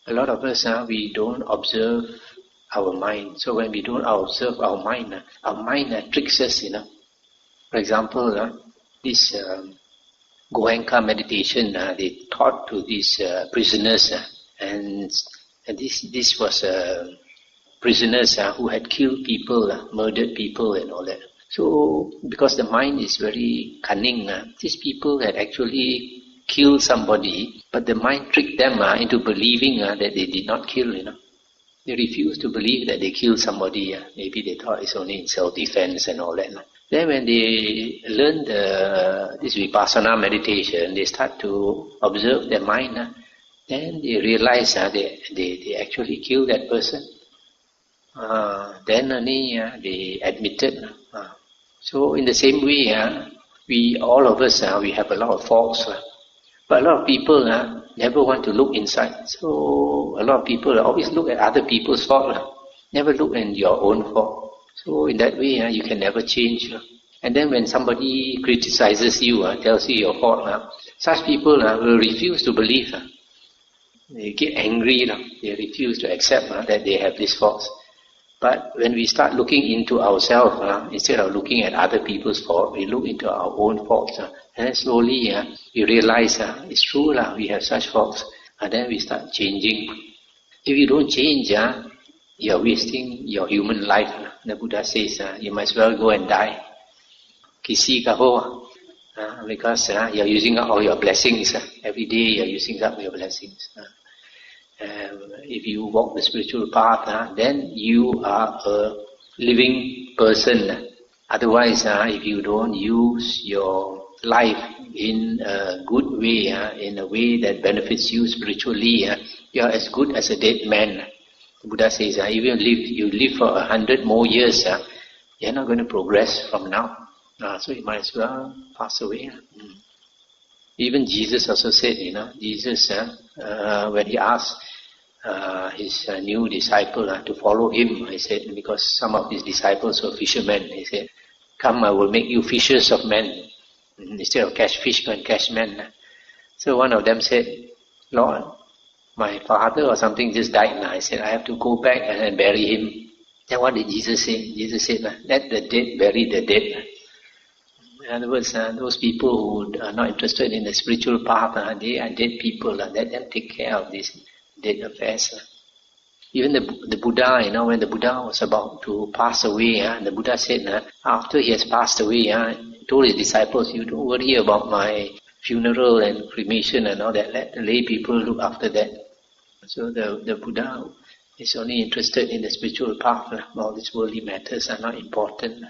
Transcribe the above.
A lot of us, we don't observe our mind. So when we don't observe our mind tricks us, For example, this Goenka meditation, they taught to these prisoners, and this was prisoners who had killed people, murdered people and all that. So because the mind is very cunning, these people had actually killed somebody, but the mind tricked them into believing that they did not kill, They refused to believe that they killed somebody. Maybe they thought it's only in self-defense and all that. Then when they learn this Vipassana meditation, they start to observe their mind. Then they realize they actually killed that person. Then only they admitted. So in the same way, all of us, we have a lot of faults. But a lot of people never want to look inside. So a lot of people always look at other people's fault. Never look at your own fault. So in that way, you can never change. And then when somebody criticizes you, tells you your fault, such people will refuse to believe. They get angry. They refuse to accept that they have these faults. But when we start looking into ourselves, instead of looking at other people's fault, we look into our own faults. And then slowly we realize it's true, we have such faults. And then we start changing. If you don't change, you're wasting your human life. The Buddha says, you might as well go and die. Kisi kaho. Because you're using up all your blessings. Every day you're using up your blessings. If you walk the spiritual path, then you are a living person. Otherwise, if you don't use your life in a good way, in a way that benefits you spiritually, you are as good as a dead man. The Buddha says, even if you live for 100 more years, you're not going to progress from now. So you might as well pass away. Even Jesus also said, Jesus, when he asked his new disciple to follow him, he said, because some of his disciples were fishermen, he said, come, I will make you fishers of men. Instead of catch fish, go and catch men. So one of them said, Lord, my father or something just died now. I said, I have to go back and bury him. Then what did Jesus say? Jesus said, let the dead bury the dead. In other words, those people who are not interested in the spiritual path, they are dead people. Let them take care of these dead affairs. Even the Buddha, when the Buddha was about to pass away, the Buddha said, after he has passed away, he told his disciples, you don't worry about my funeral and cremation and all that. Let the lay people look after that. So the Buddha is only interested in the spiritual path. All these worldly matters are not important.